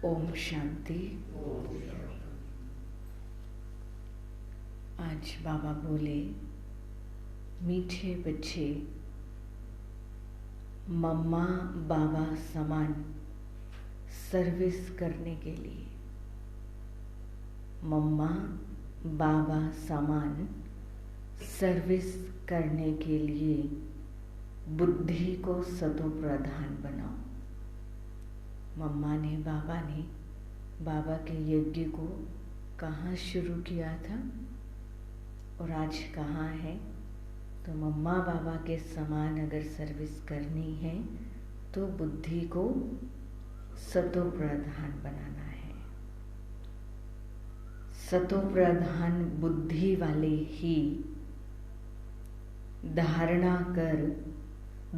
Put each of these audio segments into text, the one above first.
ओम शांति। आज बाबा बोले, मीठे बच्चे मम्मा बाबा समान सर्विस करने के लिए, मम्मा बाबा समान सर्विस करने के लिए बुद्धि को सतो प्रधान बनाओ। मम्मा ने बाबा के यज्ञ को कहाँ शुरू किया था और आज कहाँ है। तो मम्मा बाबा के समान अगर सर्विस करनी है तो बुद्धि को सतो प्रधान बनाना है। सतो प्रधान बुद्धि वाले ही धारणा कर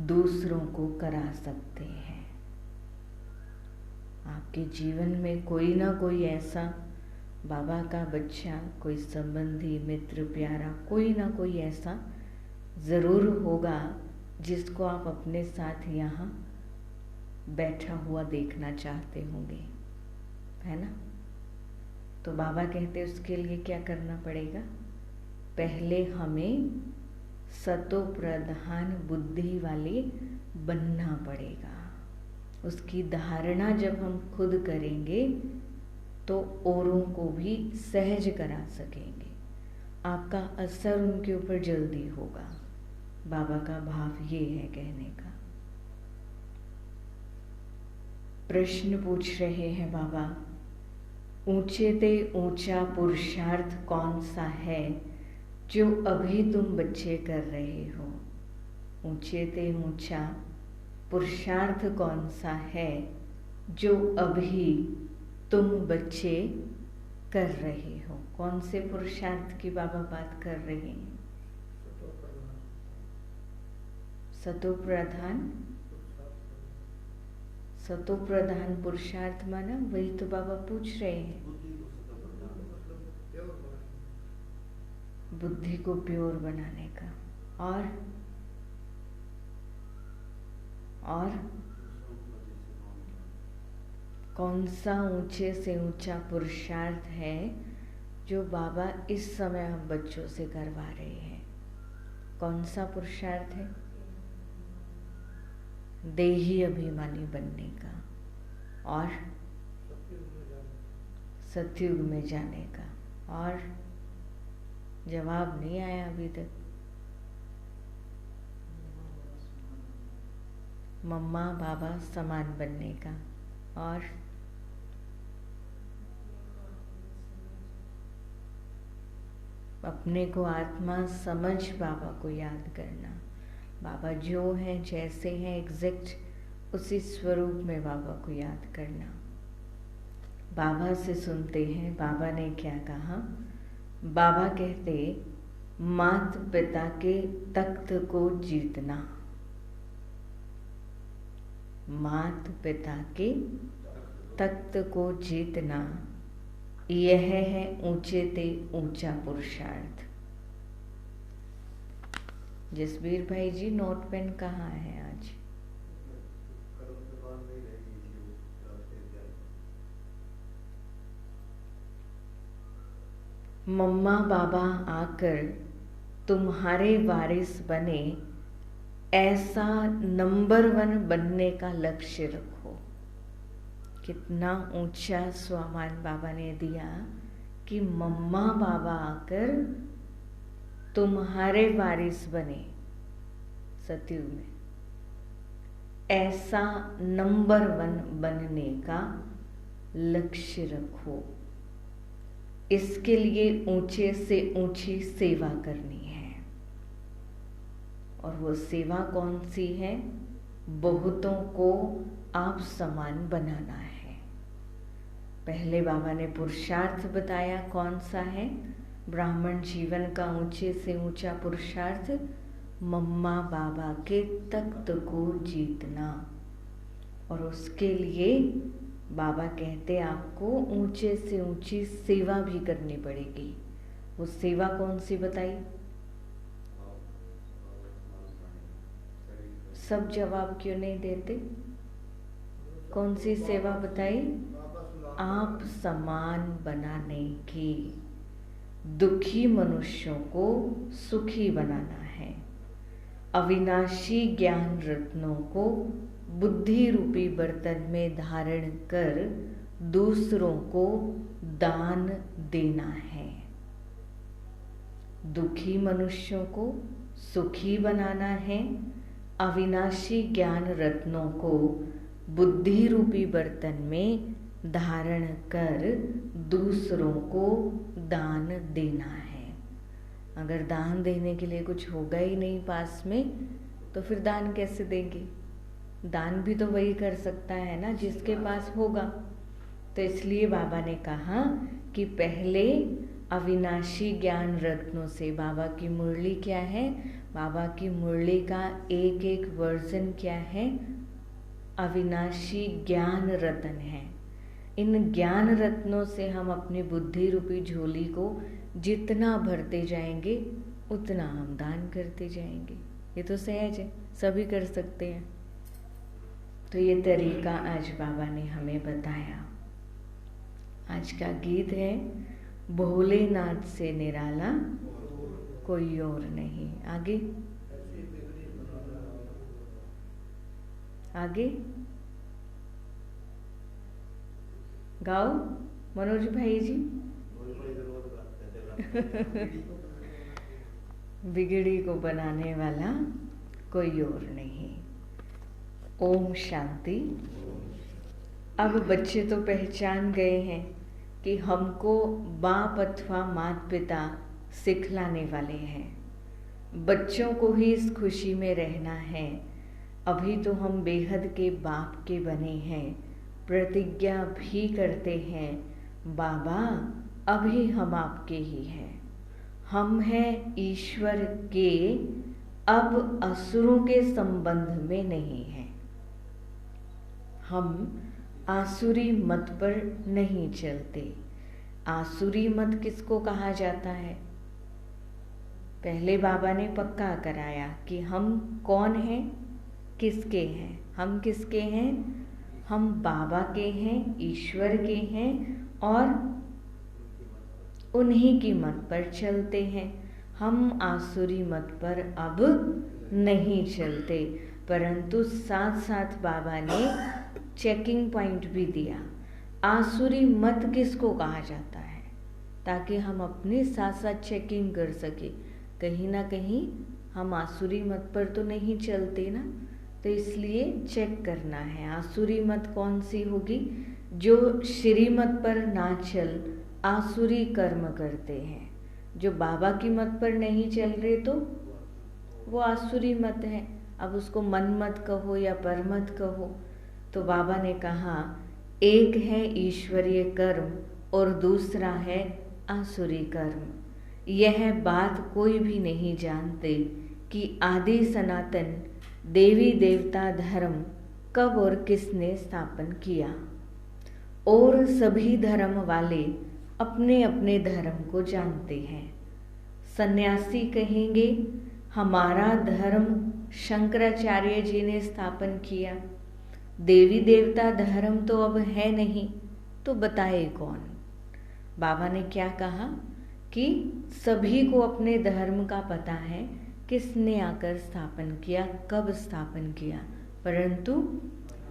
दूसरों को करा सकते हैं। आपके जीवन में कोई ना कोई ऐसा बाबा का बच्चा, कोई संबंधी, मित्र, प्यारा, कोई ना कोई ऐसा ज़रूर होगा जिसको आप अपने साथ यहाँ बैठा हुआ देखना चाहते होंगे, है ना। तो बाबा कहते उसके लिए क्या करना पड़ेगा? पहले हमें सतो प्रधान बुद्धि वाले बनना पड़ेगा। उसकी धारणा जब हम खुद करेंगे तो औरों को भी सहज करा सकेंगे। आपका असर उनके ऊपर जल्दी होगा। बाबा का भाव ये है कहने का। प्रश्न पूछ रहे हैं बाबा, ऊंचे ते ऊंचा पुरुषार्थ कौन सा है जो अभी तुम बच्चे कर रहे हो? ऊंचे ते ऊंचा पुरुषार्थ कौन सा है जो अभी तुम बच्चे कर रहे हो? कौन से पुरुषार्थ की बाबा बात कर रहे हैं? सतो प्रधान। सतो प्रधान पुरुषार्थ माना वही तो बाबा पूछ रहे हैं। बुद्धि को प्योर बनाने का। और कौन सा ऊंचे से ऊंचा पुरुषार्थ है जो बाबा इस समय हम बच्चों से करवा रहे हैं? कौन सा पुरुषार्थ है? देही अभिमानी बनने का और सतयुग में जाने का। और जवाब नहीं आया अभी तक। मम्मा बाबा समान बनने का। और अपने को आत्मा समझ बाबा को याद करना। बाबा जो हैं, जैसे हैं, एग्जैक्ट उसी स्वरूप में बाबा को याद करना। बाबा से सुनते हैं बाबा ने क्या कहा। बाबा कहते, माता पिता के तख्त को जीतना। माता पिता के तख्त को जीतना, यह है ऊंचे ते ऊंचा पुरुषार्थ। जसबीर भाई जी, नोट पेन कहाँ है आज? मम्मा बाबा आकर तुम्हारे वारिस बने, ऐसा नंबर 1 बनने का लक्ष्य रखो। कितना ऊंचा स्वामान बाबा ने दिया कि मम्मा बाबा आकर तुम्हारे वारिस बने सतयुग में। ऐसा नंबर 1 बनने का लक्ष्य रखो। इसके लिए ऊंचे से ऊंची सेवा करनी है। और वो सेवा कौन सी है? बहुतों को आप समान बनाना है। पहले बाबा ने पुरुषार्थ बताया कौन सा है। ब्राह्मण जीवन का ऊंचे से ऊंचा पुरुषार्थ मम्मा बाबा के तख्त को जीतना। और उसके लिए बाबा कहते आपको ऊंचे से ऊंची सेवा भी करनी पड़ेगी। वो सेवा कौन सी बताई? सब जवाब क्यों नहीं देते? कौन सी सेवा बताई? आप समान बनाने की, दुखी मनुष्यों को सुखी बनाना है। अविनाशी ज्ञान रत्नों को बुद्धि रूपी बर्तन में धारण कर दूसरों को दान देना है। दुखी मनुष्यों को सुखी बनाना है। अविनाशी ज्ञान रत्नों को बुद्धि रूपी बर्तन में धारण कर दूसरों को दान देना है। अगर दान देने के लिए कुछ होगा ही नहीं पास में, तो फिर दान कैसे देंगे? दान भी तो वही कर सकता है ना जिसके पास होगा। तो इसलिए बाबा ने कहा कि पहले अविनाशी ज्ञान रत्नों से, बाबा की मुरली क्या है? बाबा की मुरली का एक एक वर्जन क्या है? अविनाशी ज्ञान रत्न है। इन ज्ञान रत्नों से हम अपनी बुद्धि रूपी झोली को जितना भरते जाएंगे उतना हम दान करते जाएंगे। ये तो सहज है, सभी कर सकते हैं। तो ये तरीका आज बाबा ने हमें बताया। आज का गीत है, भोलेनाथ से निराला कोई और नहीं। आगे आगे गाओ मनोज भाई जी। बिगड़ी को बनाने वाला कोई और नहीं। ओम शांति। अब बच्चे तो पहचान गए हैं कि हमको बाप अथवा माता पिता सिखलाने वाले हैं। बच्चों को ही इस खुशी में रहना है। अभी तो हम बेहद के बाप के बने हैं, प्रतिज्ञा भी करते हैं, बाबा अभी हम आपके ही हैं। हम हैं ईश्वर के, अब असुरों के संबंध में नहीं हैं। हम आसुरी मत पर नहीं चलते। आसुरी मत किसको कहा जाता है? पहले बाबा ने पक्का कराया कि हम कौन हैं, किसके हैं। हम किसके हैं? हम बाबा के हैं, ईश्वर के हैं और उन्हीं की मत पर चलते हैं। हम आसुरी मत पर अब नहीं चलते। परंतु साथ साथ बाबा ने चेकिंग पॉइंट भी दिया। आसुरी मत किसको कहा जाता है, ताकि हम अपने साथ साथ चेकिंग कर सके। कहीं ना कहीं हम आसुरी मत पर तो नहीं चलते ना, तो इसलिए चेक करना है आसुरी मत कौन सी होगी। जो श्रीमत पर ना चल आसुरी कर्म करते हैं। जो बाबा की मत पर नहीं चल रहे तो वो आसुरी मत है। अब उसको मन मत कहो या पर मत कहो। तो बाबा ने कहा एक है ईश्वरीय कर्म और दूसरा है आसुरी कर्म। यह बात कोई भी नहीं जानते कि आदि सनातन देवी देवता धर्म कब और किसने स्थापन किया। और सभी धर्म वाले अपने अपने धर्म को जानते हैं। सन्यासी कहेंगे हमारा धर्म शंकराचार्य जी ने स्थापन किया। देवी देवता धर्म तो अब है नहीं, तो बताए कौन। बाबा ने क्या कहा कि सभी को अपने धर्म का पता है, किसने आकर स्थापन किया, कब स्थापन किया, परंतु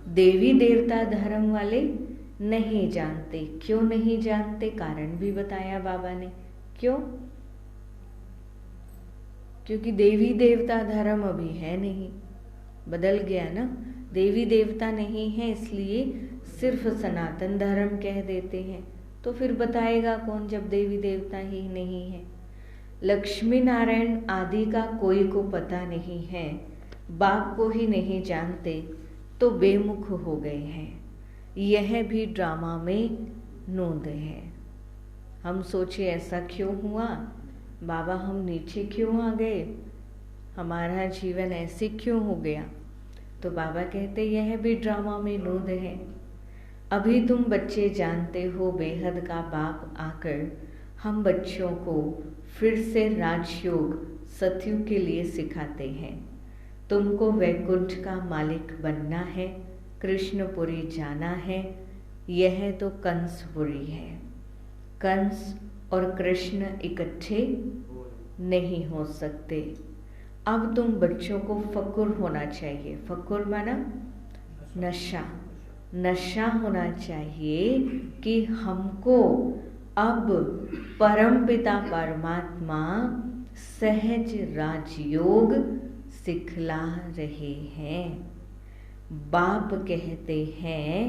देवी देवता धर्म वाले नहीं जानते। क्यों नहीं जानते? कारण भी बताया बाबा ने। क्यों? क्योंकि देवी देवता धर्म अभी है नहीं, बदल गया ना। देवी देवता नहीं है, इसलिए सिर्फ सनातन धर्म कह देते हैं। तो फिर बताएगा कौन जब देवी देवता ही नहीं है। लक्ष्मी नारायण आदि का कोई को पता नहीं है, बाप को ही नहीं जानते, तो बेमुख हो गए हैं। यह भी ड्रामा में नोंद है। हम सोचे ऐसा क्यों हुआ, बाबा हम नीचे क्यों आ गए, हमारा जीवन ऐसे क्यों हो गया। तो बाबा कहते यह भी ड्रामा में नोंद है। अभी तुम बच्चे जानते हो बेहद का बाप आकर हम बच्चों को फिर से राजयोग सतयुग के लिए सिखाते हैं। तुमको वैकुंठ का मालिक बनना है, कृष्णपुरी जाना है, यह तो कंसपुरी है। कंस और कृष्ण इकट्ठे नहीं हो सकते। अब तुम बच्चों को फकुर होना चाहिए। फकुर माना नशा। नशा होना चाहिए कि हमको अब परमपिता परमात्मा सहज राजयोग सिखला रहे हैं। बाप कहते हैं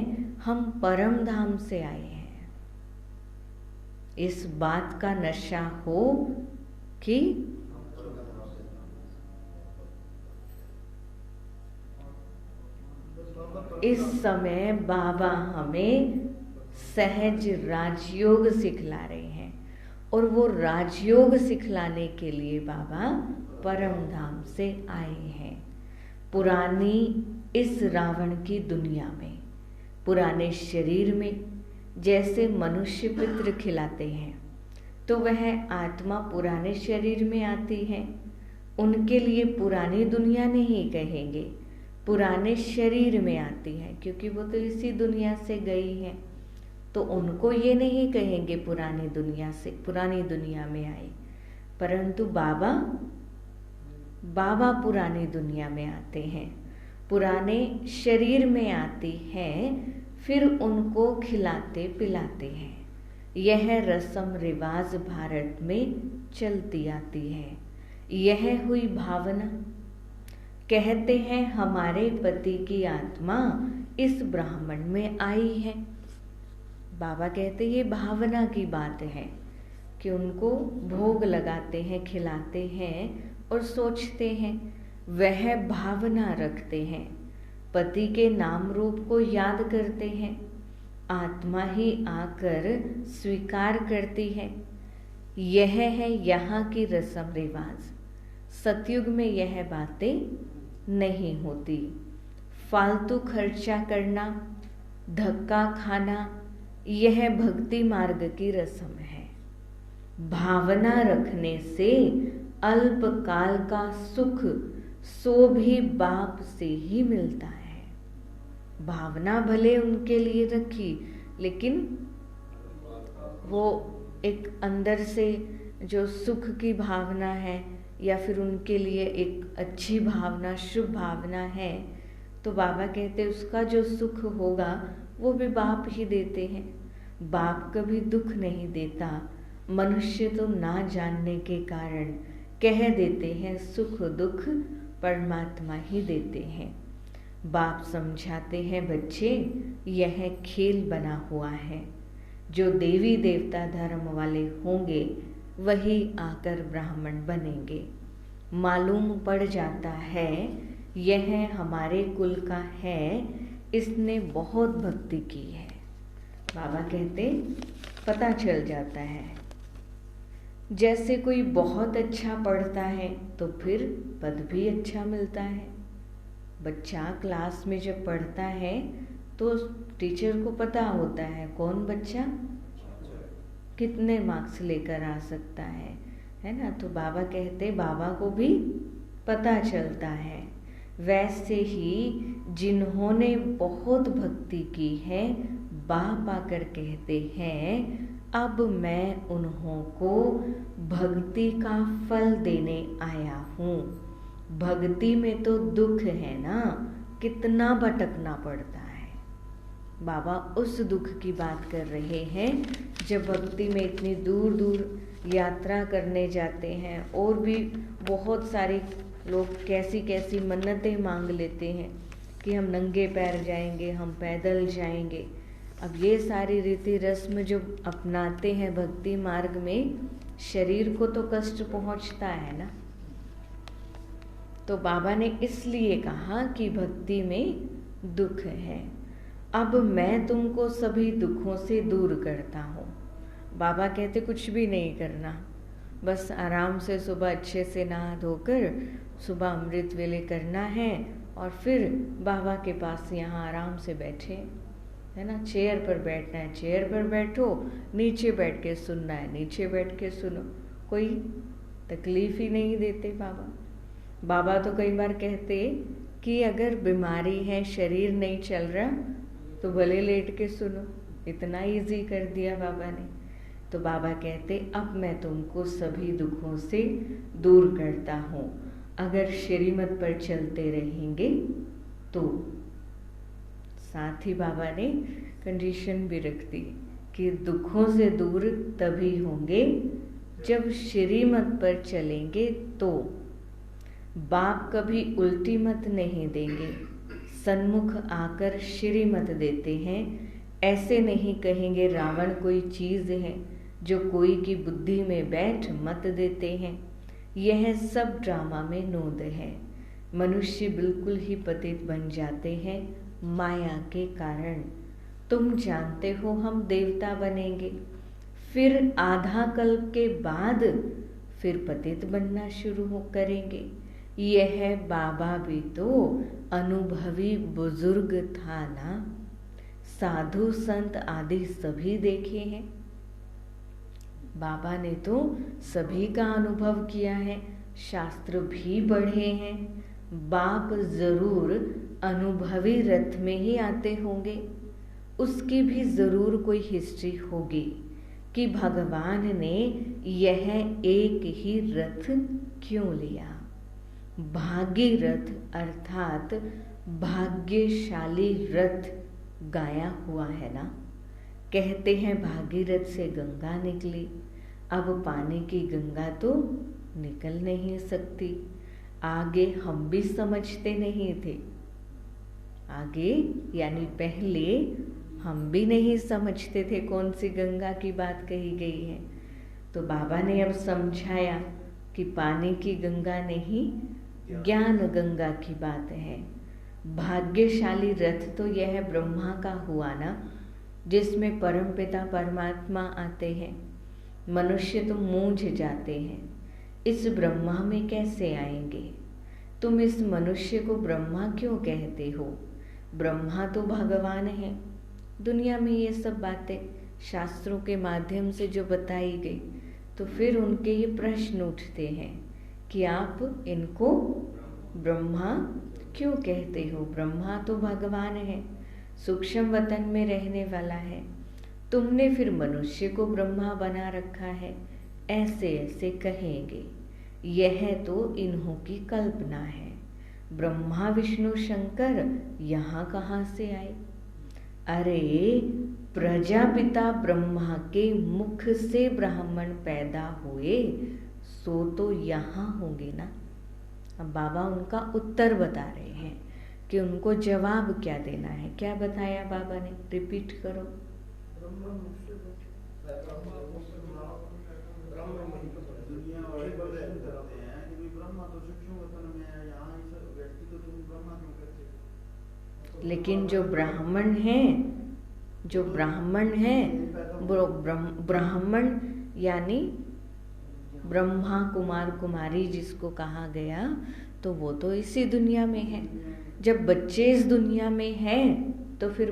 हम परम धाम से आए हैं। इस बात का नशा हो कि इस समय बाबा हमें सहज राजयोग सिखला रहे हैं, और वो राजयोग सिखलाने के लिए बाबा परम धाम से आए हैं। पुरानी इस रावण की दुनिया में, पुराने शरीर में जैसे मनुष्य पितृ खिलाते हैं, तो वह आत्मा पुराने शरीर में आती है। उनके लिए पुरानी दुनिया नहीं कहेंगे, पुराने शरीर में आती है, क्योंकि वो तो इसी दुनिया से गई है। तो उनको ये नहीं कहेंगे पुरानी दुनिया से, पुरानी दुनिया में आई। परंतु बाबा पुरानी दुनिया में आते हैं, पुराने शरीर में आती हैं, फिर उनको खिलाते पिलाते हैं। यह रस्म रिवाज भारत में चलती आती है। यह हुई भावना। कहते हैं हमारे पति की आत्मा इस ब्राह्मण में आई है। बाबा कहते ये भावना की बात है कि उनको भोग लगाते हैं, खिलाते हैं और सोचते हैं, वह भावना रखते हैं, पति के नाम रूप को याद करते हैं, आत्मा ही आकर स्वीकार करती है। यह है यहाँ की रस्म रिवाज। सतयुग में यह बातें नहीं होती। फालतू खर्चा करना, धक्का खाना, यह भक्ति मार्ग की रस्म है। भावना रखने से अल्पकाल का सुख सो भी बाप से ही मिलता है। भावना भले उनके लिए रखी, लेकिन वो एक अंदर से जो सुख की भावना है या फिर उनके लिए एक अच्छी भावना, शुभ भावना है, तो बाबा कहते उसका जो सुख होगा वो भी बाप ही देते हैं। बाप कभी दुख नहीं देता। मनुष्य तो ना जानने के कारण कह देते हैं सुख दुख परमात्मा ही देते हैं। बाप समझाते हैं बच्चे यह खेल बना हुआ है। जो देवी देवता धर्म वाले होंगे वही आकर ब्राह्मण बनेंगे। मालूम पड़ जाता है यह हमारे कुल का है, इसने बहुत भक्ति की है। बाबा कहते पता चल जाता है। जैसे कोई बहुत अच्छा पढ़ता है तो फिर पद भी अच्छा मिलता है। बच्चा क्लास में जब पढ़ता है तो टीचर को पता होता है कौन बच्चा कितने मार्क्स लेकर आ सकता है ना। तो बाबा कहते बाबा को भी पता चलता है। वैसे ही जिन्होंने बहुत भक्ति की है, बाप आकर कहते हैं अब मैं उन्हों को भक्ति का फल देने आया हूँ। भक्ति में तो दुख है ना, कितना भटकना पड़ता है। बाबा उस दुख की बात कर रहे हैं जब भक्ति में इतनी दूर दूर यात्रा करने जाते हैं और भी बहुत सारे लोग कैसी कैसी मन्नतें मांग लेते हैं कि हम नंगे पैर जाएंगे, हम पैदल जाएंगे। अब ये सारी रीति रस्म जो अपनाते हैं भक्ति मार्ग में, शरीर को तो कष्ट पहुंचता है ना। तो बाबा ने इसलिए कहा कि भक्ति में दुख है। अब मैं तुमको सभी दुखों से दूर करता हूँ। बाबा कहते कुछ भी नहीं करना, बस आराम से सुबह अच्छे से नहा धोकर सुबह अमृत वेले करना है और फिर बाबा के पास यहाँ आराम से बैठे, है ना। चेयर पर बैठना है, चेयर पर बैठो, नीचे बैठ के सुनना है, नीचे बैठ के सुनो। कोई तकलीफ ही नहीं देते बाबा। बाबा तो कई बार कहते कि अगर बीमारी है, शरीर नहीं चल रहा, तो भले लेट के सुनो, इतना इजी कर दिया बाबा ने। तो बाबा कहते अब मैं तुमको सभी दुखों से दूर करता हूँ, अगर श्रीमत पर चलते रहेंगे तो। साथ ही बाबा ने कंडीशन भी रख दी कि दुखों से दूर तभी होंगे जब श्रीमत पर चलेंगे तो। बाप कभी उल्टी मत नहीं देंगे, सन्मुख आकर श्रीमत देते हैं। ऐसे नहीं कहेंगे रावण कोई चीज़ है जो कोई की बुद्धि में बैठ मत देते हैं। यह सब ड्रामा में नोद है। मनुष्य बिल्कुल ही पतित बन जाते हैं माया के कारण। तुम जानते हो हम देवता बनेंगे, फिर आधा कल्प के बाद फिर पतित बनना शुरू करेंगे। यह बाबा भी तो अनुभवी बुजुर्ग था ना, साधु संत आदि सभी देखे हैं। बाबा ने तो सभी का अनुभव किया है, शास्त्र भी पढ़े हैं। बाप जरूर अनुभवी रथ में ही आते होंगे, उसकी भी जरूर कोई हिस्ट्री होगी कि भगवान ने यह एक ही रथ क्यों लिया। भागीरथ अर्थात भाग्यशाली रथ गाया हुआ है ना। कहते हैं भागीरथ से गंगा निकली, अब पानी की गंगा तो निकल नहीं सकती। आगे हम भी समझते नहीं थे, आगे यानी पहले हम भी नहीं समझते थे कौन सी गंगा की बात कही गई है। तो बाबा ने अब समझाया कि पानी की गंगा नहीं, ज्ञान गंगा की बात है। भाग्यशाली रथ तो यह ब्रह्मा का हुआ ना, जिसमें परमपिता परमात्मा आते हैं। मनुष्य तो मूंझ जाते हैं, इस ब्रह्मा में कैसे आएंगे। तुम इस मनुष्य को ब्रह्मा क्यों कहते हो? ब्रह्मा तो भगवान है। दुनिया में ये सब बातें शास्त्रों के माध्यम से जो बताई गई, तो फिर उनके ये प्रश्न उठते हैं कि आप इनको ब्रह्मा क्यों कहते हो? ब्रह्मा तो भगवान है, सूक्ष्म वतन में रहने वाला है। तुमने फिर मनुष्य को ब्रह्मा बना रखा है, ऐसे ऐसे कहेंगे। यह तो इन्हों की कल्पना है। ब्रह्मा विष्णु शंकर यहाँ कहाँ से आए? अरे प्रजापिता ब्रह्मा के मुख से ब्राह्मण पैदा हुए, सो तो यहाँ होंगे ना। अब बाबा उनका उत्तर बता रहे हैं कि उनको जवाब क्या देना है। क्या बताया बाबा ने? रिपीट करो। लेकिन जो ब्राह्मण है वो ब्राह्मण यानी ब्रह्मा कुमार कुमारी जिसको कहा गया, तो वो तो इसी दुनिया में है। जब बच्चे इस दुनिया में हैं तो फिर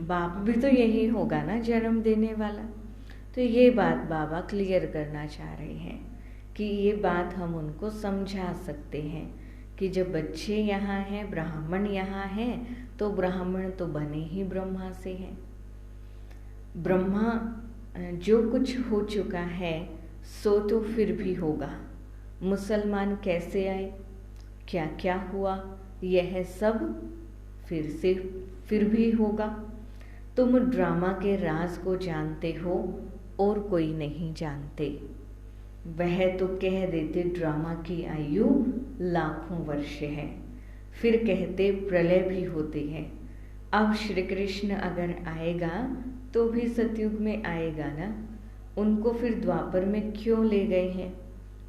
बाप भी तो यही होगा ना, जन्म देने वाला। तो ये बात बाबा क्लियर करना चाह रहे हैं कि ये बात हम उनको समझा सकते हैं कि जब बच्चे यहाँ हैं, ब्राह्मण यहाँ हैं, तो ब्राह्मण तो बने ही ब्रह्मा से हैं। ब्रह्मा जो कुछ हो चुका है सो तो फिर भी होगा। मुसलमान कैसे आए, क्या क्या हुआ, यह सब फिर भी होगा। तुम ड्रामा के राज को जानते हो और कोई नहीं जानते। वह तो कह देते ड्रामा की आयु लाखों वर्ष है, फिर कहते प्रलय भी होती है। अब श्री कृष्ण अगर आएगा तो भी सतयुग में आएगा ना। उनको फिर द्वापर में क्यों ले गए हैं?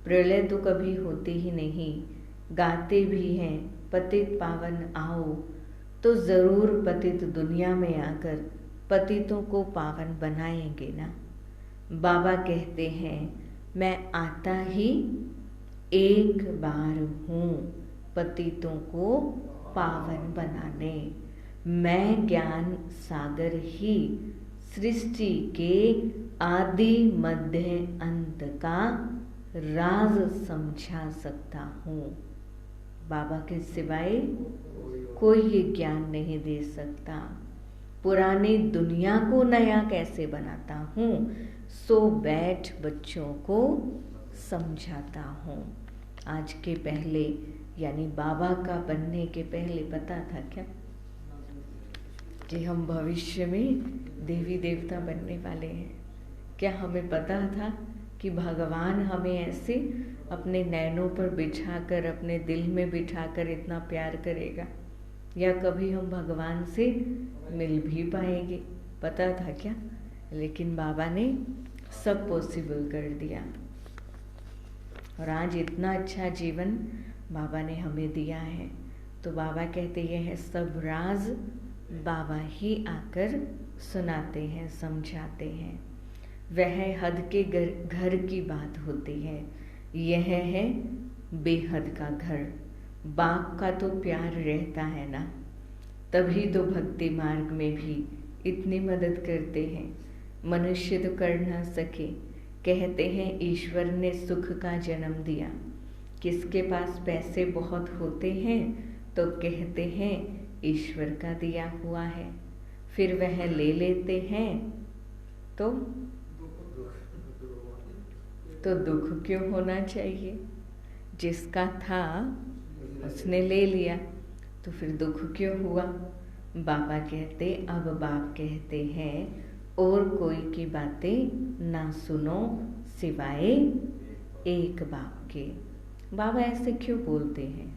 प्रलय तो कभी होती ही नहीं। गाते भी हैं पतित पावन आओ, तो जरूर पतित दुनिया में आकर पतितों को पावन बनाएंगे ना। बाबा कहते हैं मैं आता ही एक बार हूँ पतितों को पावन बनाने। मैं ज्ञान सागर ही सृष्टि के आदि मध्य अंत का राज समझा सकता हूँ। बाबा के सिवाय कोई ये ज्ञान नहीं दे सकता। पुरानी दुनिया को नया कैसे बनाता हूँ, सो बैठ बच्चों को समझाता हूँ। आज के पहले यानी बाबा का बनने के पहले पता था क्या कि हम भविष्य में देवी देवता बनने वाले हैं? क्या हमें पता था कि भगवान हमें ऐसे अपने नैनों पर बिठाकर, अपने दिल में बिठाकर इतना प्यार करेगा, या कभी हम भगवान से मिल भी पाएंगे? पता था क्या? लेकिन बाबा ने सब पॉसिबल कर दिया और आज इतना अच्छा जीवन बाबा ने हमें दिया है। तो बाबा कहते ये है सब राज बाबा ही आकर सुनाते हैं, समझाते हैं। वह हद के घर की बात होती है, यह है बेहद का घर। बाप का तो प्यार रहता है ना, तभी तो भक्ति मार्ग में भी इतनी मदद करते हैं। मनुष्य तो कर ना सके। कहते हैं ईश्वर ने सुख का जन्म दिया। किसके पास पैसे बहुत होते हैं तो कहते हैं ईश्वर का दिया हुआ है, फिर वह ले लेते हैं तो दुख क्यों होना चाहिए? जिसका था उसने ले लिया तो फिर दुख क्यों हुआ? बाबा कहते, अब बाप कहते हैं और कोई की बातें ना सुनो सिवाय एक बाप के। बाबा ऐसे क्यों बोलते हैं?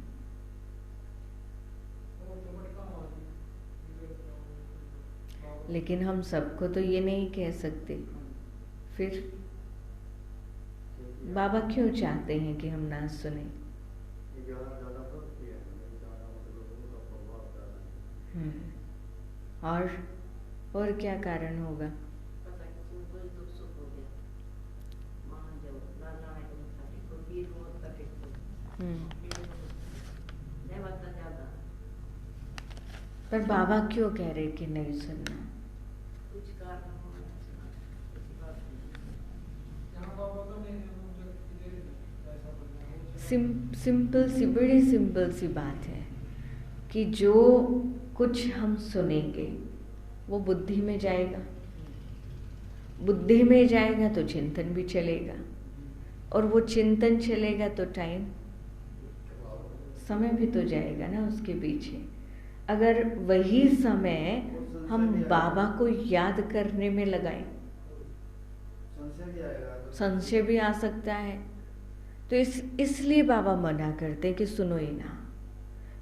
लेकिन हम सबको तो ये नहीं कह सकते। फिर बाबा क्यों चाहते हैं कि हम ना सुने? और क्या कारण होगा? पर बाबा क्यों कह रहे कि नहीं सुनना? सिंपल सी, बड़ी सिंपल सी बात है कि जो कुछ हम सुनेंगे वो बुद्धि में जाएगा, बुद्धि में जाएगा तो चिंतन भी चलेगा, और वो चिंतन चलेगा तो टाइम, समय भी तो जाएगा ना उसके पीछे। अगर वही समय हम बाबा को याद करने में लगाएं, संशय भी आ सकता है। तो इसलिए बाबा मना करते हैं कि सुनो ही ना।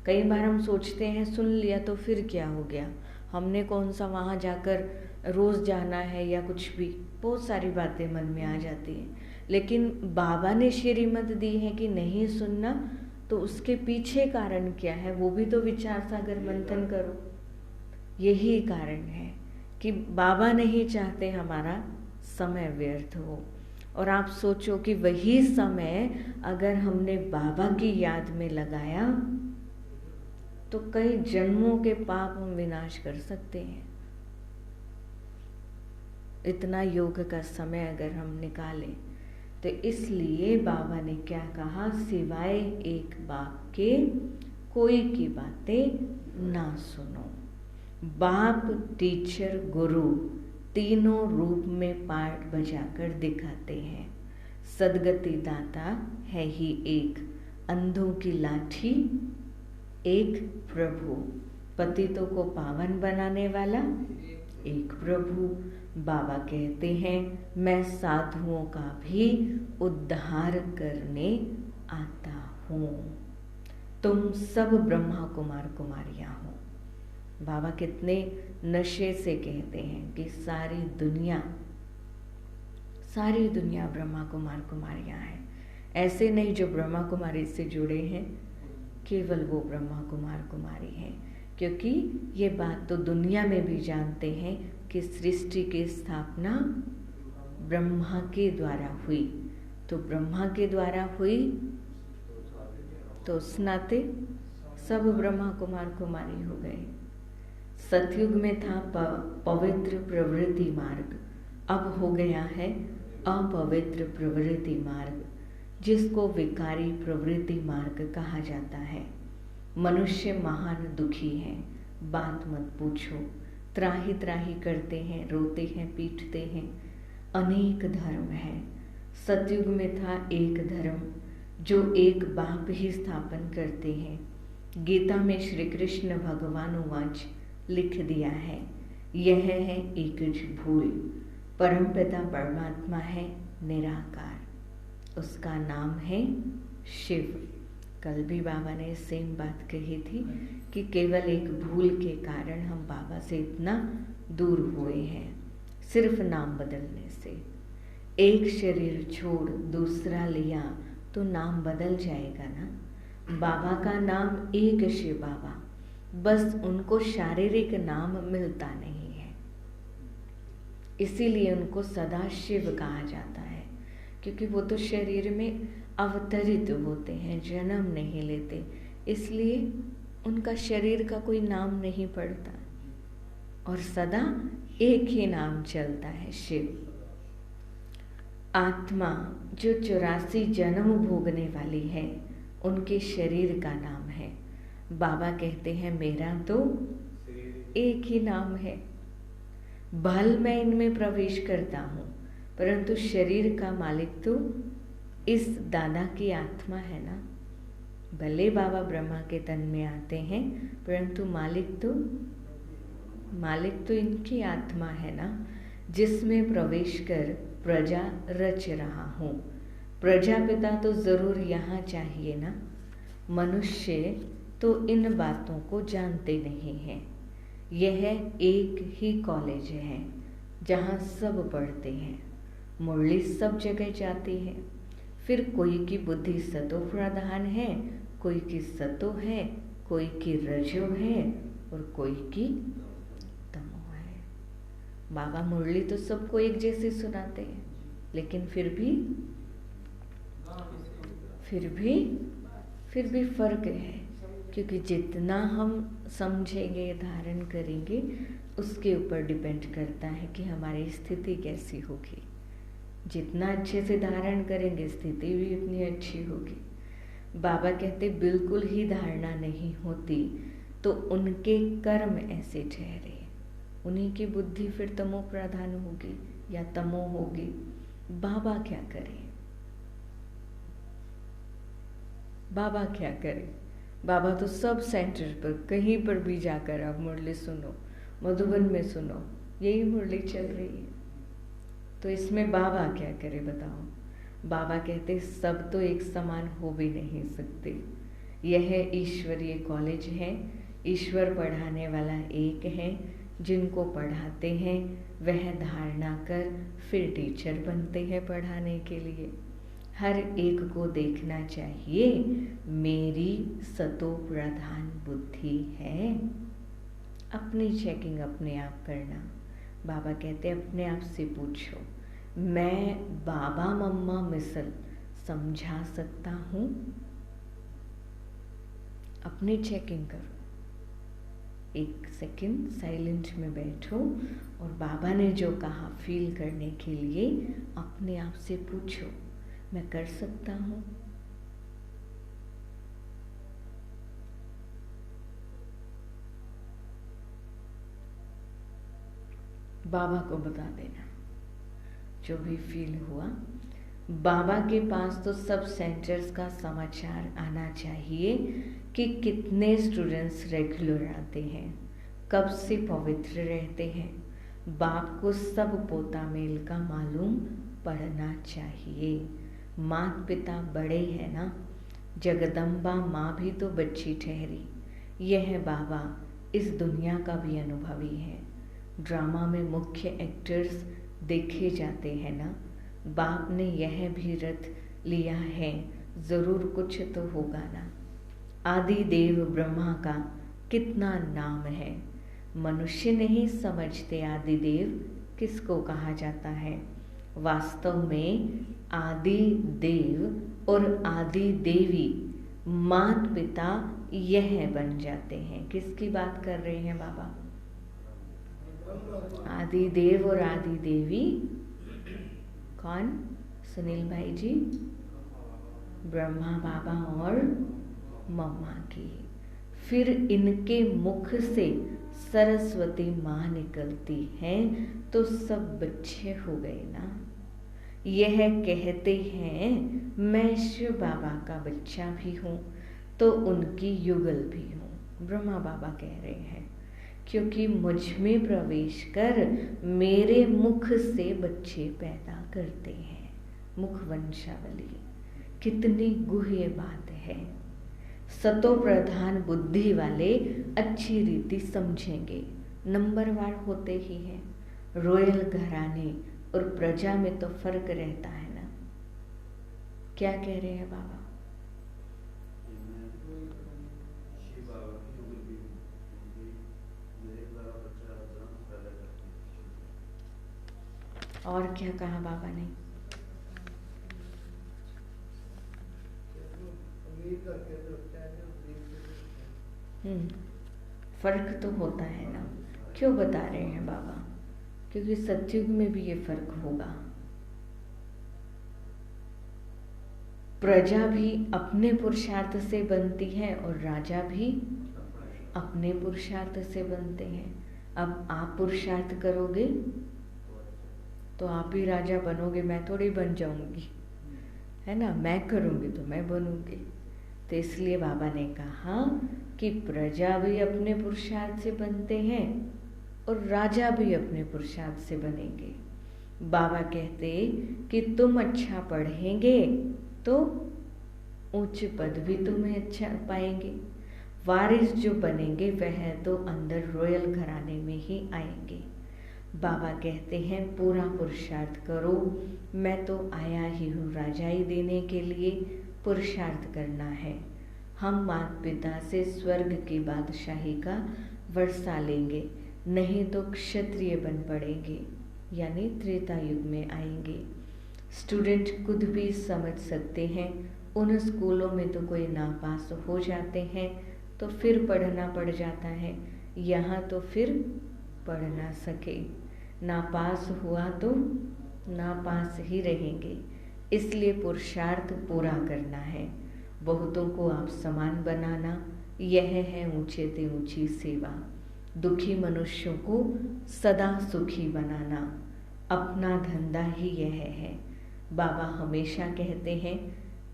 कई बार हम सोचते हैं सुन लिया तो फिर क्या हो गया, हमने कौन सा वहाँ जाकर रोज़ जाना है या कुछ भी, बहुत सारी बातें मन में आ जाती हैं। लेकिन बाबा ने श्रीमत दी है कि नहीं सुनना, तो उसके पीछे कारण क्या है वो भी तो विचार सागर मंथन करो। यही कारण है कि बाबा नहीं चाहते हमारा समय व्यर्थ हो। और आप सोचो कि वही समय अगर हमने बाबा की याद में लगाया तो कई जन्मों के पाप हम विनाश कर सकते हैं। इतना योग का समय अगर हम निकालें तो इसलिए बाबा ने क्या कहा, सिवाय एक बाप के कोई की बातें ना सुनो। बाप, टीचर, गुरु तीनों रूप में पाठ बजाकर दिखाते हैं। सदगति दाता है ही एक, अंधों की लाठी एक प्रभु, पतितों को पावन बनाने वाला एक प्रभु। बाबा कहते हैं मैं साधुओं का भी उद्धार करने आता हूँ। तुम सब ब्रह्मा कुमार कुमारियाँ हो। बाबा कितने नशे से कहते हैं कि सारी दुनिया ब्रह्मा कुमार कुमारियाँ हैं। ऐसे नहीं जो ब्रह्मा कुमारी से जुड़े हैं, केवल वो ब्रह्मा कुमार कुमारी हैं। क्योंकि ये बात तो दुनिया में भी जानते हैं कि सृष्टि की स्थापना ब्रह्मा के द्वारा हुई। तो ब्रह्मा के द्वारा हुई तो उस नाते सब ब्रह्मा कुमार कुमारी हो गए। सतयुग में था पवित्र प्रवृत्ति मार्ग, अब हो गया है अपवित्र प्रवृत्ति मार्ग, जिसको विकारी प्रवृत्ति मार्ग कहा जाता है। मनुष्य महान दुखी है, बात मत पूछो। त्राही त्राही करते हैं, रोते हैं, पीटते हैं। अनेक धर्म हैं। सतयुग में था एक धर्म जो एक बाप ही स्थापन करते हैं। गीता में श्री कृष्ण भगवान उवाच लिख दिया है, यह है एकज भूल, परमपिता परमात्मा है निराकार, उसका नाम है शिव। कल भी बाबा ने सेम बात कही थी कि केवल एक भूल के कारण हम बाबा से इतना दूर हुए हैं, सिर्फ नाम बदलने से। एक शरीर छोड़ दूसरा लिया तो नाम बदल जाएगा ना। बाबा का नाम एक शिव बाबा, बस उनको शारीरिक नाम मिलता नहीं है, इसीलिए उनको सदा शिव कहा जाता है, क्योंकि वो तो शरीर में अवतरित होते हैं, जन्म नहीं लेते, इसलिए उनका शरीर का कोई नाम नहीं पड़ता और सदा एक ही नाम चलता है, शिव। आत्मा जो 84 जन्म भोगने वाली है, उनके शरीर का नाम है। बाबा कहते हैं मेरा तो एक ही नाम है, भल मैं इनमें प्रवेश करता हूँ, परंतु शरीर का मालिक तो इस दादा की आत्मा है ना। भले बाबा ब्रह्मा के तन में आते हैं, परंतु मालिक तो इनकी आत्मा है ना, जिसमें प्रवेश कर प्रजा रच रहा हूँ। प्रजापिता तो जरूर यहाँ चाहिए ना। मनुष्य तो इन बातों को जानते नहीं हैं। यह एक ही कॉलेज है जहाँ सब पढ़ते हैं, मुरली सब जगह जाती है। फिर कोई की बुद्धि सतो प्रधान है, कोई की सतो है, कोई की रजो है और कोई की तमो है। बाबा मुरली तो सबको एक जैसे सुनाते हैं, लेकिन फिर भी फर्क है, क्योंकि जितना हम समझेंगे, धारण करेंगे, उसके ऊपर डिपेंड करता है कि हमारी स्थिति कैसी होगी। जितना अच्छे से धारण करेंगे, स्थिति भी उतनी अच्छी होगी। बाबा कहते बिल्कुल ही धारणा नहीं होती तो उनके कर्म ऐसे ठहरे, उन्हीं की बुद्धि फिर तमो प्रधान होगी या तमो होगी। बाबा क्या करे? बाबा क्या करे? बाबा तो सब सेंटर पर, कहीं पर भी जाकर आप मुरली सुनो, मधुबन में सुनो, यही मुरली चल रही है। तो इसमें बाबा क्या करे बताओ? बाबा कहते सब तो एक समान हो भी नहीं सकते। यह ईश्वरीय कॉलेज है, ईश्वर पढ़ाने वाला एक है, जिनको पढ़ाते हैं वह धारणा कर फिर टीचर बनते हैं पढ़ाने के लिए। हर एक को देखना चाहिए मेरी सतो प्रधान बुद्धि है। अपनी चेकिंग अपने आप करना। बाबा कहते हैं अपने आप से पूछो, मैं बाबा मम्मा मिसल समझा सकता हूँ? अपनी चेकिंग करो। एक सेकंड साइलेंट में बैठो और बाबा ने जो कहा फील करने के लिए अपने आप से पूछो, मैं कर सकता हूँ? बाबा को बता देना जो भी फील हुआ। बाबा के पास तो सब सेंटर्स का समाचार आना चाहिए कि कितने स्टूडेंट्स रेगुलर आते हैं, कब से पवित्र रहते हैं। बाप को सब पोता मेल का मालूम पड़ना चाहिए। माता पिता बड़े हैं ना, जगदम्बा माँ भी तो बच्ची ठहरी। यह बाबा इस दुनिया का भी अनुभवी है। ड्रामा में मुख्य एक्टर्स देखे जाते हैं ना। बाप ने यह भी रथ लिया है, जरूर कुछ तो होगा ना। आदि देव ब्रह्मा का कितना नाम है, मनुष्य नहीं समझते आदि देव किसको कहा जाता है। वास्तव में आदि देव और आदि देवी माता पिता यह बन जाते हैं। किसकी बात कर रहे हैं बाबा? आदि देव और आदि देवी कौन? सुनील भाई जी, ब्रह्मा बाबा और मम्मा की। फिर इनके मुख से सरस्वती माँ निकलती हैं तो सब बच्चे हो गए ना। यह कहते हैं मैं शिव बाबा का बच्चा भी हूँ तो उनकी युगल भी हूँ। ब्रह्मा बाबा कह रहे हैं क्योंकि मुझ में प्रवेश कर मेरे मुख से बच्चे पैदा करते हैं। मुख वंशावली कितनी गुह्य बात है। सतो प्रधान बुद्धि वाले अच्छी रीति समझेंगे। नंबरवार होते ही हैं। रॉयल घराने और प्रजा में तो फर्क रहता है ना। क्या कह रहे हैं बाबा? और क्या कहा बाबा ने? फर्क तो होता है ना। क्यों बता रहे हैं बाबा? क्योंकि सतयुग में भी ये फर्क होगा। प्रजा भी अपने पुरुषार्थ से बनती है और राजा भी अपने पुरुषार्थ से बनते हैं। अब आप पुरुषार्थ करोगे तो आप ही राजा बनोगे, मैं थोड़ी बन जाऊंगी, है ना। मैं करूंगी तो मैं बनूंगी। तो इसलिए बाबा ने कहा कि प्रजा भी अपने पुरुषार्थ से बनते हैं और राजा भी अपने पुरुषार्थ से बनेंगे। बाबा कहते कि तुम अच्छा पढ़ेंगे तो उच्च पद भी तुम्हें अच्छा पाएंगे। वारिस जो बनेंगे वह तो अंदर रॉयल घराने में ही आएंगे। बाबा कहते हैं पूरा पुरुषार्थ करो, मैं तो आया ही हूँ राजाई देने के लिए। पुरुषार्थ करना है। हम माता पिता से स्वर्ग की बादशाही का वर्षा लेंगे, नहीं तो क्षत्रिय बन पड़ेंगे, यानी त्रेता युग में आएंगे। स्टूडेंट खुद भी समझ सकते हैं। उन स्कूलों में तो कोई नापास हो जाते हैं तो फिर पढ़ना पड़ जाता है। यहाँ तो फिर पढ़ ना सके, नापास हुआ तो नापास ही रहेंगे। इसलिए पुरुषार्थ पूरा करना है। बहुतों को आप समान बनाना, यह है ऊंचे से ऊंची सेवा। दुखी मनुष्यों को सदा सुखी बनाना, अपना धंधा ही यह है। बाबा हमेशा कहते हैं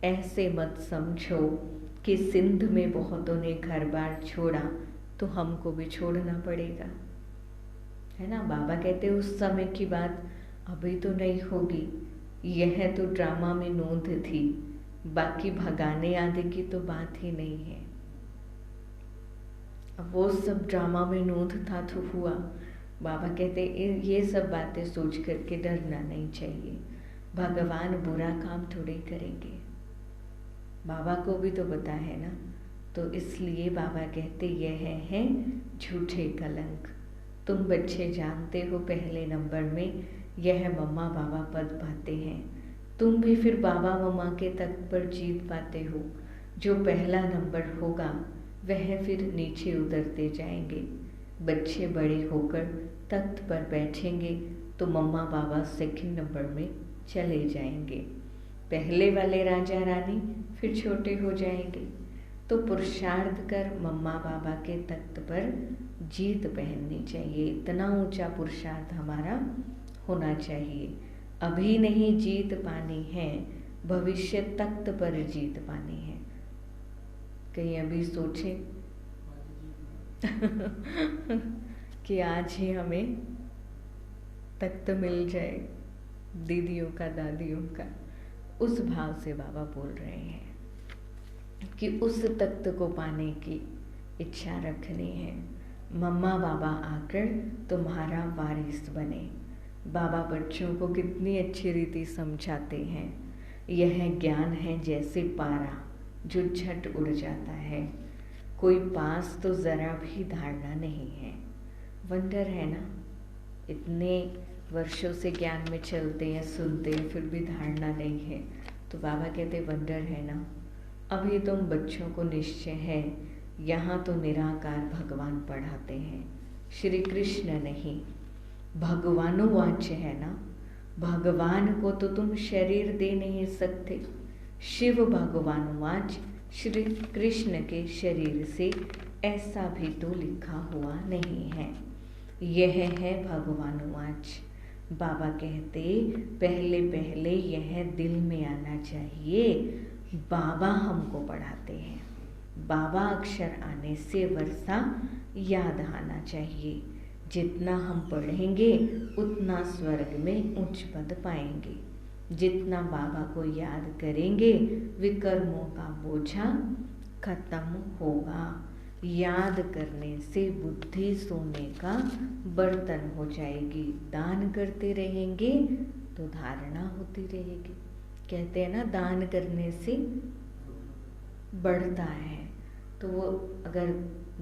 ऐसे मत समझो कि सिंध में बहुतों ने घर बार छोड़ा तो हमको भी छोड़ना पड़ेगा, है ना। बाबा कहते उस समय की बात अभी तो नहीं होगी। यह तो ड्रामा में नोंद थी, बाकी भगाने आदि की तो बात ही नहीं है। अब वो सब ड्रामा में नोंद था तो हुआ। बाबा कहते ये सब बातें सोच करके डरना नहीं चाहिए। भगवान बुरा काम थोड़े करेंगे, बाबा को भी तो पता है ना। तो इसलिए बाबा कहते यह है झूठे कलंक। तुम बच्चे जानते हो पहले नंबर में यह मम्मा बाबा पद पाते हैं, तुम भी फिर बाबा मम्मा के तख्त पर जीत पाते हो। जो पहला नंबर होगा वह फिर नीचे उतरते जाएंगे। बच्चे बड़े होकर तख्त पर बैठेंगे तो मम्मा बाबा सेकंड नंबर में चले जाएंगे। पहले वाले राजा रानी फिर छोटे हो जाएंगे। तो पुरुषार्थ कर मम्मा बाबा के तख्त पर जीत पहननी चाहिए। इतना ऊंचा पुरुषार्थ हमारा होना चाहिए। अभी नहीं जीत पानी है, भविष्य तख्त पर जीत पानी है। कहीं अभी सोचे कि आज ही हमें तख्त मिल जाए दीदियों का दादियों का। उस भाव से बाबा बोल रहे हैं कि उस तख्त को पाने की इच्छा रखनी है। मम्मा बाबा आकर तुम्हारा वारिस बने। बाबा बच्चों को कितनी अच्छी रीति समझाते हैं। यह ज्ञान है जैसे पारा जो झट उड़ जाता है, कोई पास तो जरा भी धारणा नहीं है। वंडर है ना, इतने वर्षों से ज्ञान में चलते हैं, सुनते हैं, फिर भी धारणा नहीं है। तो बाबा कहते वंडर है ना। अभी तुम बच्चों को निश्चय है यहाँ तो निराकार भगवान पढ़ाते हैं, श्री कृष्ण नहीं। भगवानुवाच्य है ना, भगवान को तो तुम शरीर दे नहीं सकते। शिव भगवानुवाच श्री कृष्ण के शरीर से ऐसा भी तो लिखा हुआ नहीं है। यह है भगवानुवाच। बाबा कहते पहले पहले यह दिल में आना चाहिए। बाबा हमको पढ़ाते हैं, बाबा अक्षर आने से वर्षा याद आना चाहिए। जितना हम पढ़ेंगे उतना स्वर्ग में उच्च पद पाएंगे। जितना बाबा को याद करेंगे विकर्मों का बोझा खत्म होगा। याद करने से बुद्धि सोने का बर्तन हो जाएगी। दान करते रहेंगे तो धारणा होती रहेगी। कहते हैं ना, दान करने से बढ़ता है। तो वो अगर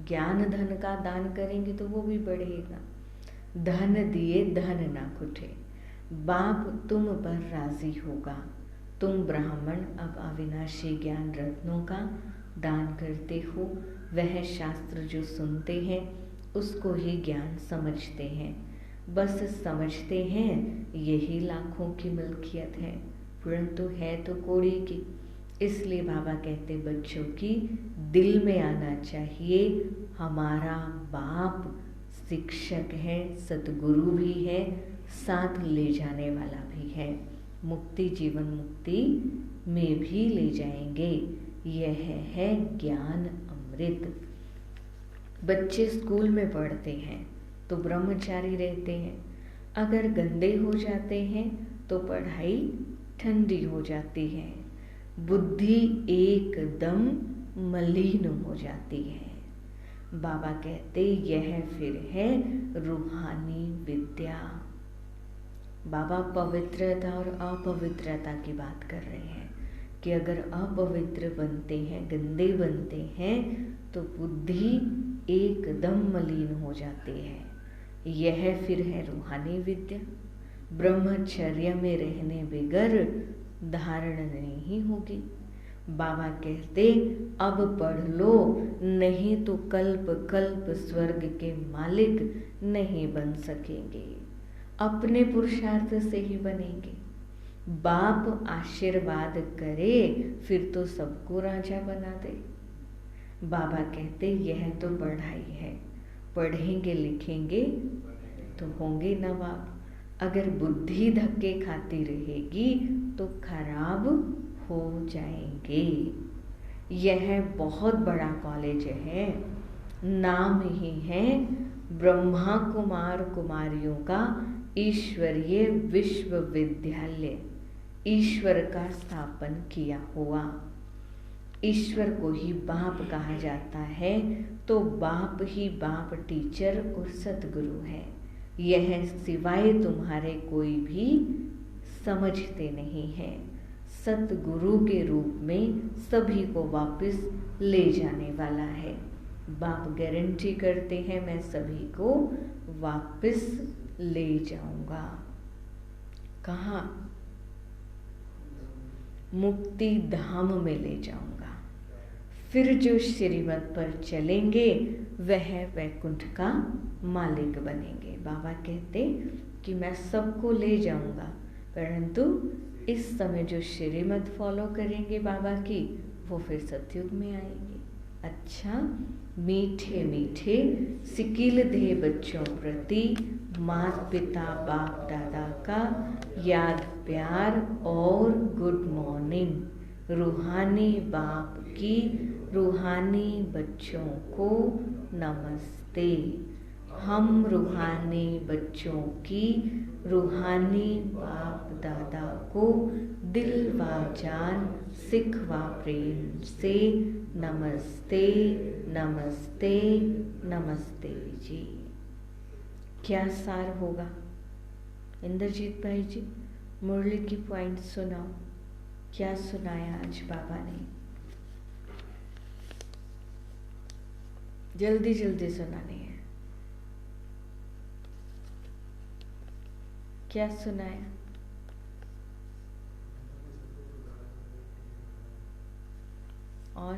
ज्ञान धन का दान करेंगे तो वो भी बढ़ेगा। धन दिए धन ना खुटे, बाप तुम पर राजी होगा। तुम ब्राह्मण अब अविनाशी ज्ञान रत्नों का दान करते हो। वह शास्त्र जो सुनते हैं उसको ही ज्ञान समझते हैं। बस समझते हैं यही लाखों की मिल्कियत है, परंतु है तो कोड़ी की। इसलिए बाबा कहते बच्चों की दिल में आना चाहिए, हमारा बाप शिक्षक है, सतगुरु भी है, साथ ले जाने वाला भी है। मुक्ति जीवन मुक्ति में भी ले जाएंगे। यह है ज्ञान अमृत। बच्चे स्कूल में पढ़ते हैं तो ब्रह्मचारी रहते हैं। अगर गंदे हो जाते हैं तो पढ़ाई ठंडी हो जाती है, बुद्धि एकदम मलिन हो जाती है। बाबा कहते यह फिर है रूहानी विद्या। बाबा पवित्रता और अपवित्रता की बात कर रहे हैं कि अगर अपवित्र बनते हैं, गंदे बनते हैं तो बुद्धि एकदम मलिन हो जाती है। यह फिर है रूहानी विद्या। ब्रह्मचर्य में रहने बगैर धारण नहीं होगी। बाबा कहते अब पढ़ लो, नहीं तो कल्प कल्प स्वर्ग के मालिक नहीं बन सकेंगे। अपने पुरुषार्थ से ही बनेंगे। बाप आशीर्वाद करे फिर तो सबको राजा बना दे। बाबा कहते यह तो पढ़ाई है, पढ़ेंगे लिखेंगे तो होंगे नवाब। अगर बुद्धि धक्के खाती रहेगी तो खराब हो जाएंगे। यह बहुत बड़ा कॉलेज है, नाम ही है ब्रह्मा कुमार कुमारियों का ईश्वरीय विश्वविद्यालय। ईश्वर का स्थापन किया हुआ। ईश्वर को ही बाप कहा जाता है, तो बाप ही बाप टीचर और सतगुरु है। यह सिवाय तुम्हारे कोई भी समझते नहीं है। सतगुरु के रूप में सभी को वापस ले जाने वाला है। बाप गारंटी करते हैं मैं सभी को वापस ले जाऊंगा। कहाँ? मुक्ति धाम में ले जाऊंगा। फिर जो श्रीमत पर चलेंगे वह वैकुंठ का मालिक बनेंगे। बाबा कहते कि मैं सबको ले जाऊंगा, परंतु इस समय जो श्रीमत फॉलो करेंगे बाबा की वो फिर सतयुग में आएंगे। अच्छा, मीठे मीठे सिकील दे बच्चों प्रति माता पिता बाप दादा का याद प्यार और गुड मॉर्निंग। रूहानी बाप की रूहानी बच्चों को नमस्ते। हम रूहानी बच्चों की रूहानी बाप दादा को दिल व जान सिख व प्रेम से नमस्ते नमस्ते नमस्ते जी। क्या सार होगा? इंद्रजीत भाई जी मुरली की पॉइंट सुनाओ। क्या सुनाया आज बाबा ने? जल्दी जल्दी सुनानी है। क्या सुनाया? और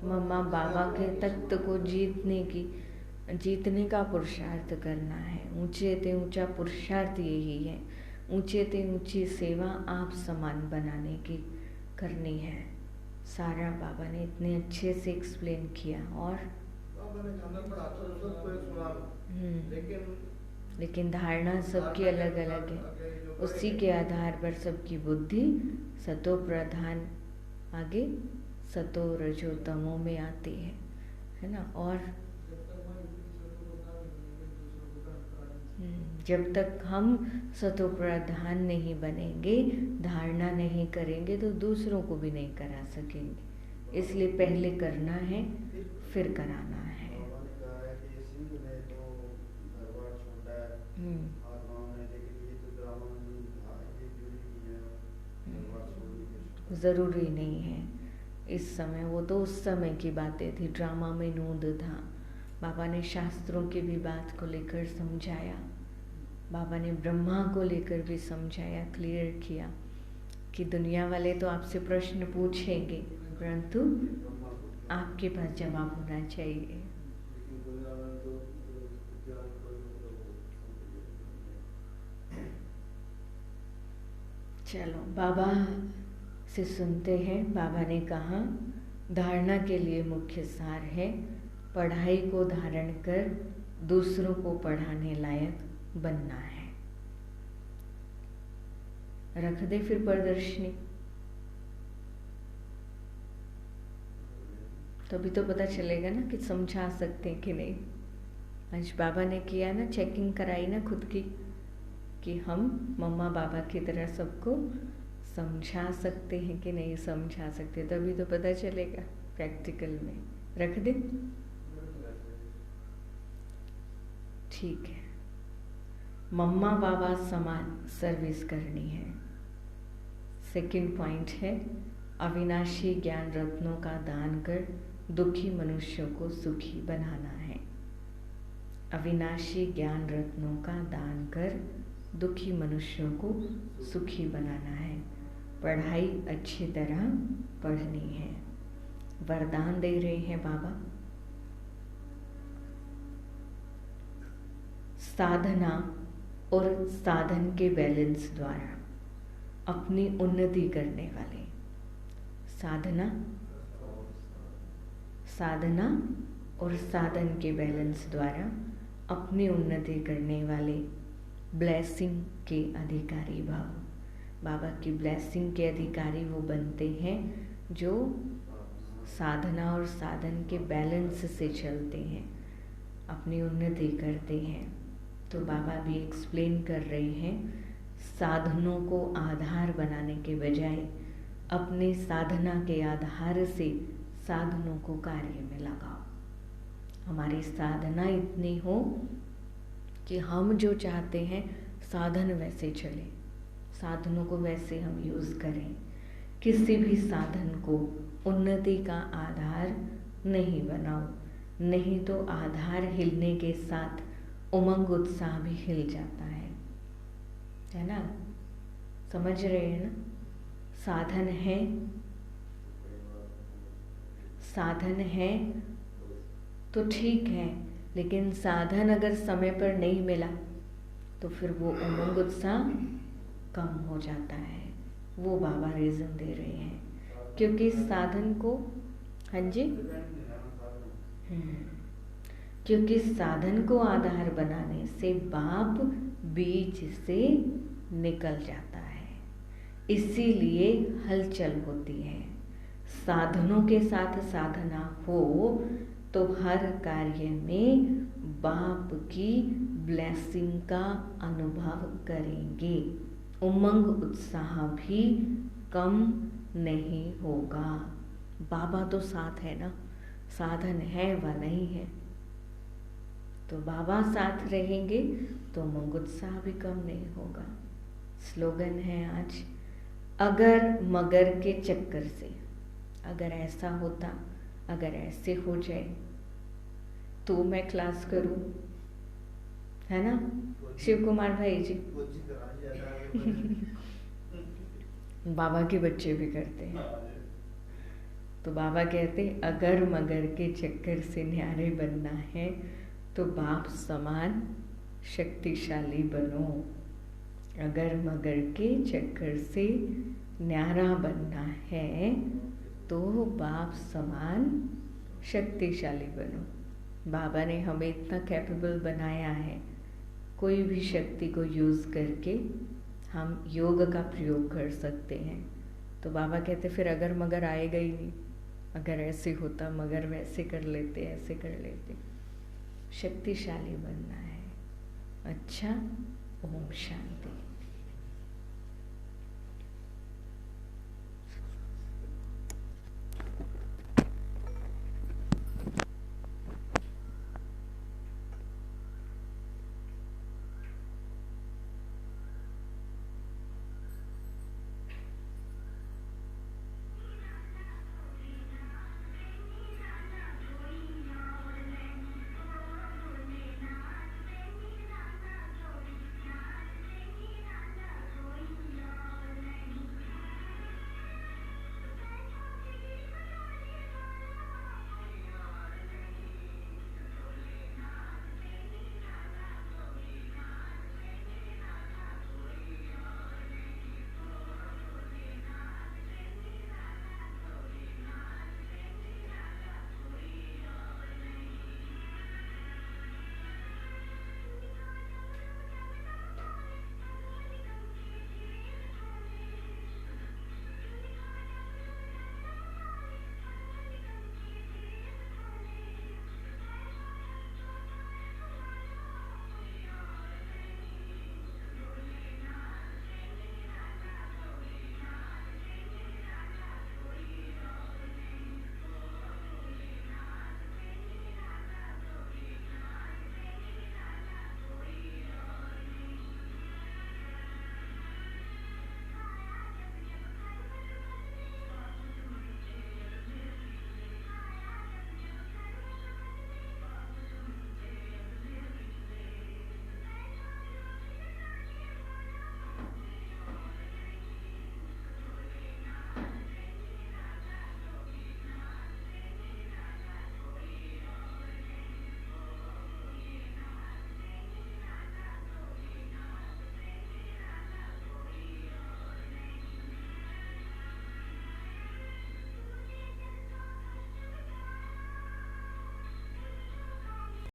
मम्मा बाबा के तख्त को जीतने का पुरुषार्थ करना है। ऊंचे ते ऊंचा पुरुषार्थ यही है, ऊंचे ते ऊंची सेवा आप समान बनाने की करनी है। सारा बाबा ने इतने अच्छे से एक्सप्लेन किया। और लेकिन धारणा सबकी अलग अलग है। उसी के आधार पर सबकी बुद्धि सतो प्रधान आगे सतो रजो तमो में आती है ना। और जब तक हम सतो प्रधान नहीं बनेंगे, धारणा नहीं करेंगे, तो दूसरों को भी नहीं करा सकेंगे। इसलिए पहले करना है, फिर कराना है। ज़रूरी नहीं है इस समय, वो तो उस समय की बातें थी, ड्रामा में नूंद था। बाबा ने शास्त्रों की भी बात को लेकर समझाया, बाबा ने ब्रह्मा को लेकर भी समझाया, क्लियर किया कि दुनिया वाले तो आपसे प्रश्न पूछेंगे, परंतु आपके पास जवाब होना चाहिए। चलो बाबा से सुनते हैं। बाबा ने कहा धारणा के लिए मुख्य सार है पढ़ाई को धारण कर दूसरों को पढ़ाने लायक बनना है। रख दे फिर प्रदर्शनी, तभी तो पता चलेगा ना कि समझा सकते हैं कि नहीं। आज बाबा ने किया ना, चेकिंग कराई ना खुद की कि हम मम्मा बाबा की तरह सबको समझा सकते हैं कि नहीं समझा सकते, तभी तो पता चलेगा प्रैक्टिकल में। रख दे, ठीक है। मम्मा बाबा समान सर्विस करनी है। सेकंड पॉइंट है अविनाशी ज्ञान रत्नों का दान कर दुखी मनुष्यों को सुखी बनाना है। अविनाशी ज्ञान रत्नों का दान कर दुखी मनुष्यों को सुखी बनाना है। पढ़ाई अच्छी तरह पढ़नी है। वरदान दे रहे हैं बाबा, साधना और साधन के बैलेंस द्वारा अपनी उन्नति करने वाले, साधना और साधन के बैलेंस द्वारा अपनी उन्नति करने वाले ब्लेसिंग के अधिकारी भाव, बाबा की ब्लेसिंग के अधिकारी वो बनते हैं जो साधना और साधन के बैलेंस से चलते हैं, अपनी उन्नति करते हैं। तो बाबा भी एक्सप्लेन कर रहे हैं, साधनों को आधार बनाने के बजाय अपने साधना के आधार से साधनों को कार्य में लगाओ। हमारी साधना इतनी हो कि हम जो चाहते हैं साधन वैसे चले, साधनों को वैसे हम यूज़ करें। किसी भी साधन को उन्नति का आधार नहीं बनाओ, नहीं तो आधार हिलने के साथ उमंग उत्साह भी हिल जाता है ना। समझ रहे हैं ना। साधन है तो ठीक है, लेकिन साधन अगर समय पर नहीं मिला तो फिर वो उमंग उत्साह कम हो जाता है। वो बाबा रीज़न दे रहे हैं, क्योंकि साधन को, हाँ जी, क्योंकि साधन को आधार बनाने से बाप बीज से निकल जाता है, इसीलिए हलचल होती है। साधनों के साथ साधना हो तो हर कार्य में बाप की ब्लेसिंग का अनुभव करेंगे, उमंग उत्साह भी कम नहीं होगा। बाबा तो साथ है ना, साधन है व नहीं है, तो बाबा साथ रहेंगे तो उमंग उत्साह भी कम नहीं होगा। स्लोगन है आज, अगर मगर के चक्कर से, अगर ऐसा होता, अगर ऐसे हो जाए तो मैं क्लास करूं, है ना शिव कुमार भाई जी। बाबा के बच्चे भी करते हैं। तो बाबा कहते अगर मगर के चक्कर से न्यारे बनना है तो बाप समान शक्तिशाली बनो। अगर मगर के चक्कर से न्यारा बनना है तो बाप समान शक्तिशाली बनो। बाबा ने हमें इतना कैपेबल बनाया है, कोई भी शक्ति को यूज़ करके हम योग का प्रयोग कर सकते हैं। तो बाबा कहते फिर अगर मगर आएगा ही नहीं, अगर ऐसे होता मगर वैसे कर लेते, ऐसे कर लेते। शक्तिशाली बनना है। अच्छा, ओम शांति।